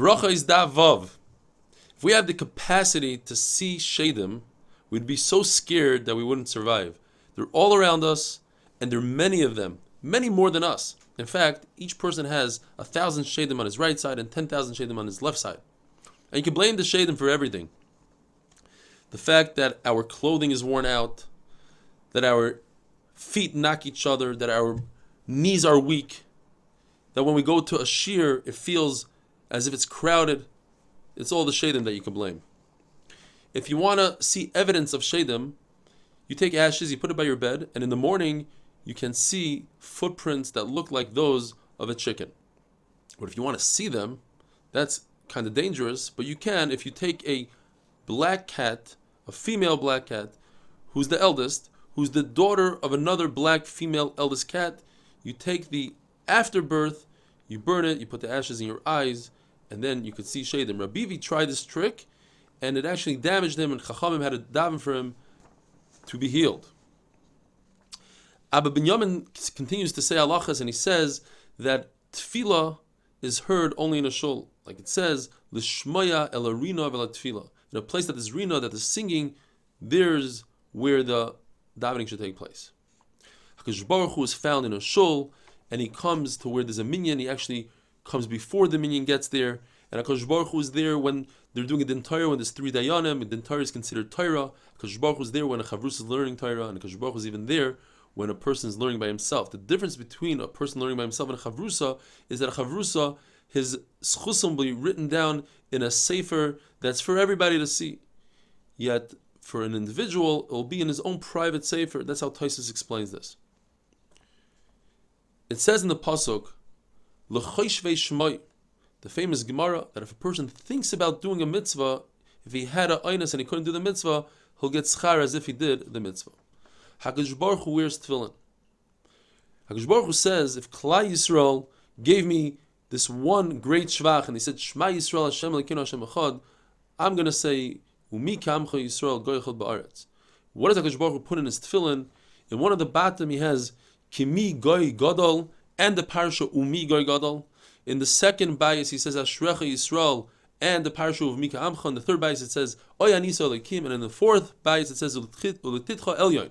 Berachos Daf. If we had the capacity to see Shadim, we'd be so scared that we wouldn't survive. They're all around us, and there are many of them, many more than us. In fact, each person has 1,000 Shadim on his right side and 10,000 Shadim on his left side. And you can blame the Shadim for everything. The fact that our clothing is worn out, that our feet knock each other, that our knees are weak, that when we go to a shear, it feels as if it's crowded. It's all the Shadim that you can blame. If you want to see evidence of Shadim, you take ashes, you put it by your bed, and in the morning, you can see footprints that look like those of a chicken. But if you want to see them, that's kind of dangerous, but you can if you take a black cat, a female black cat, who's the eldest, who's the daughter of another black female eldest cat, you take the afterbirth, you burn it, you put the ashes in your eyes, and then you could see Shadim. Rabbi tried this trick, and it actually damaged him, and Chachamim had to daven for him to be healed. Abba Binyamin continues to say halachas, and he says that tefillah is heard only in a shul. Like it says, l'shmaya el arina vel tefillah. In a place that is rina, that is singing, there's where the davening should take place. HaKadosh Baruch Hu is found in a shul, and he comes to where there's a minyan. He actually comes before the minyan gets there, and HaKadosh Baruch Hu is there when they're doing a din Torah, when there's 3 dayanim, and din Torah is considered Torah. HaKadosh Baruch Hu is there when a chavrus is learning Torah, and HaKadosh Baruch Hu is even there when a person is learning by himself. The difference between a person learning by himself and a chavrusa is that a chavrusa, his schusim will be written down in a sefer that's for everybody to see. Yet, for an individual, it will be in his own private sefer. That's how Tosfos explains this. It says in the pasuk, l'choshvei shmai, the famous Gemara, that if a person thinks about doing a mitzvah, if he had a einus and he couldn't do the mitzvah, he'll get schar as if he did the mitzvah. HaKadosh Baruch Hu wears tefillin. HaKadosh Baruch Hu says, if Klal Yisrael gave me this one great shvach, and he said, Shema Yisrael Hashem Elokeinu Hashem Echad, I'm going to say, Umi Kamcha Yisrael Goy Echad Ba'aretz. What does HaKadosh Baruch Hu put in his tefillin? In one of the bottom he has, Kimi Goy Gadol, and the parsha Umi Goy Gadol. In the second bayis he says, Ashrecha Yisrael, and the parsha of Mika Amcha. In the third bayis it says, Oy Anisa Elokim, and in the fourth bayis it says, Uletitcha Elyon.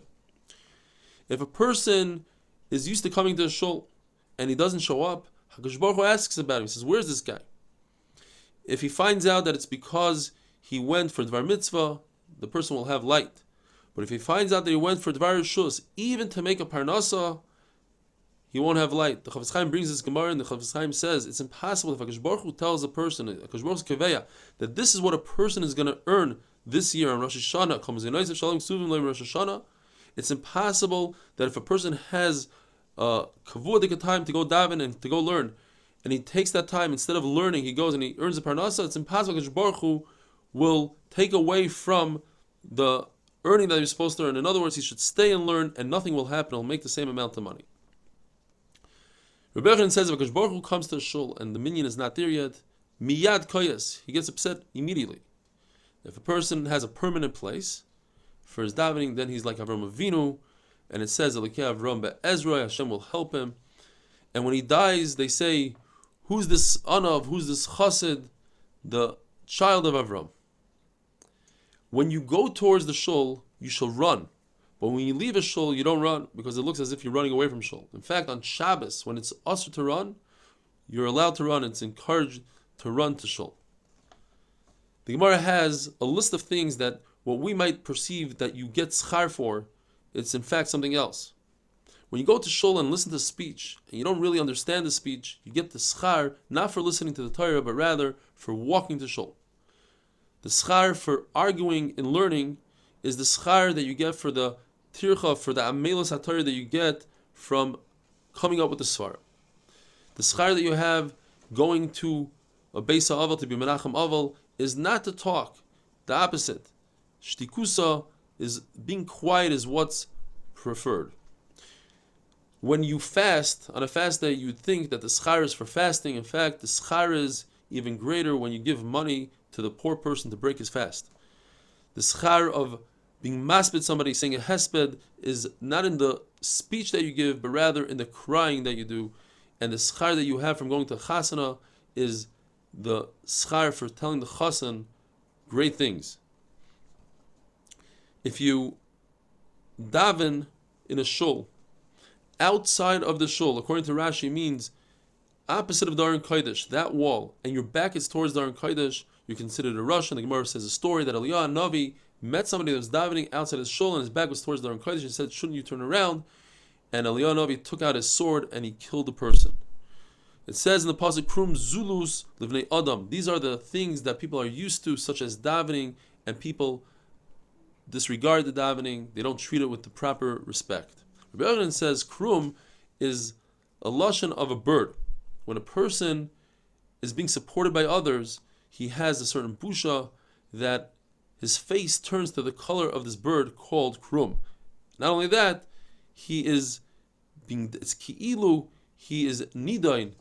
If a person is used to coming to a shul and he doesn't show up, HaKadosh Baruch Hu asks about him. He says, where's this guy? If he finds out that it's because he went for Dvar Mitzvah, the person will have light. But if he finds out that he went for Dvar Rishus, even to make a Parnasa, he won't have light. The Chafetz Chaim brings this Gemara, and the Chafetz Chaim says it's impossible if HaKadosh Baruch Hu tells a person, HaKadosh Baruch Hu Keveya, that this is what a person is going to earn this year on Rosh Hashanah. It's impossible that if a person has kavudik time to go daven and to go learn, and he takes that time, instead of learning, he goes and he earns a parnasa, it's impossible that Baruch Hu will take away from the earning that he's supposed to earn. In other words, he should stay and learn, and nothing will happen. He'll make the same amount of money. Rebbe Yochanan says, if Baruch Hu comes to a shul and the minyan is not there yet, miyad koyas, he gets upset immediately. If a person has a permanent place for his davening, then he's like Avram Avinu, and it says Elokei Avram be'ezroi, Hashem will help him. And when he dies, they say, who's this Anav, who's this Chassid, the child of Avram? When you go towards the shul, you shall run. But when you leave a shul, you don't run, because it looks as if you're running away from shul. In fact, on Shabbos, when it's usher to run, you're allowed to run. It's encouraged to run to shul. The Gemara has a list of things that what we might perceive that you get schar for, it's in fact something else. When you go to shul and listen to speech, and you don't really understand the speech, you get the schar not for listening to the Torah, but rather for walking to shul. The schar for arguing and learning is the schar that you get for the tircha, for the amelos haTorah that you get from coming up with the svara. The schar that you have going to a Beis HaAvel to be Menachem Avel is not to talk, the opposite. Shtikusa is being quiet is what's preferred. When you fast, on a fast day, you'd think that the schar is for fasting. In fact, the schar is even greater when you give money to the poor person to break his fast. The schar of being maspid somebody, saying a hesped, is not in the speech that you give, but rather in the crying that you do. And the schar that you have from going to chasana is the schar for telling the chassan great things. If you daven in a shul, outside of the shul, according to Rashi, means opposite of the Aron Kodesh, that wall, and your back is towards the Aron Kodesh, you're considered a Russian. The Gemara says a story that Eliyahu Navi met somebody that was davening outside his shul, and his back was towards the Aron Kodesh. He said, "Shouldn't you turn around?" And Eliyahu Navi took out his sword and he killed the person. It says in the pasuk, "Krum zulus livnei adam." These are the things that people are used to, such as davening, and people disregard the davening. They don't treat it with the proper respect. Rabbi Yochanan says krum is a lashon of a bird. When a person is being supported by others, he has a certain busha that his face turns to the color of this bird called krum. Not only that, it's ki'ilu, he is nidain.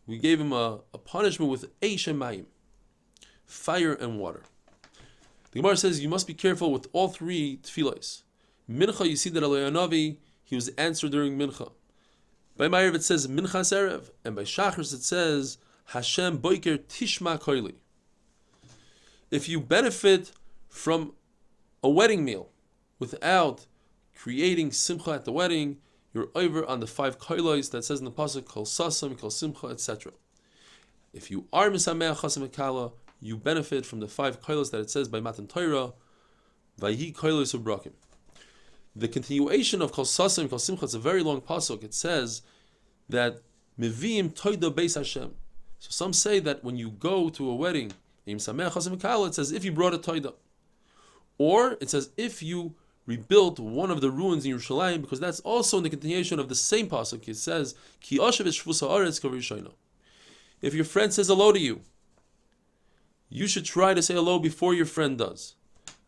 We gave him a punishment with eish and mayim, fire and water. The Gemara says you must be careful with all three tefillos. Mincha, you see that Eliyahu Navi, he was answered during Mincha. By Ma'ariv it says Minchas Erev, and by Shachris it says Hashem Boiker Tishma Koili. If you benefit from a wedding meal without creating simcha at the wedding, you're over on the 5 koilos that says in the pasuk Kol Sasam, Kol Simcha, etc. If you are Misameach Chasam Ekala, you benefit from the 5 koilos that it says by Matan Torah, Vayhi koilos ubrakim. The continuation of Kol Sasam, Kol Simcha, it's a very long pasuk. It says that Mivim Toida Beis Hashem. So some say that when you go to a wedding, it says if you brought a Toida. Or it says if you rebuilt one of the ruins in Yerushalayim, because that's also in the continuation of the same pasuk. It says, Ki Ashev Shvus Haaretz Kavrishayna. If your friend says hello to you, you should try to say hello before your friend does.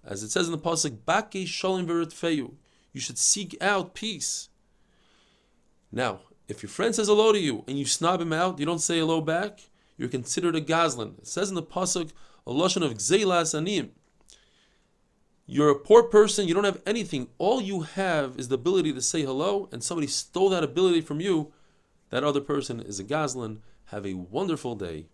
As it says in the pasuk, Baki Shalim V'Ritfeyu. You should seek out peace. Now, if your friend says hello to you and you snob him out, you don't say hello back, you're considered a gazlan. It says in the pasuk, a lashon of Gzeilas Aniyim. You're a poor person, you don't have anything. All you have is the ability to say hello, and somebody stole that ability from you. That other person is a gazlan. Have a wonderful day.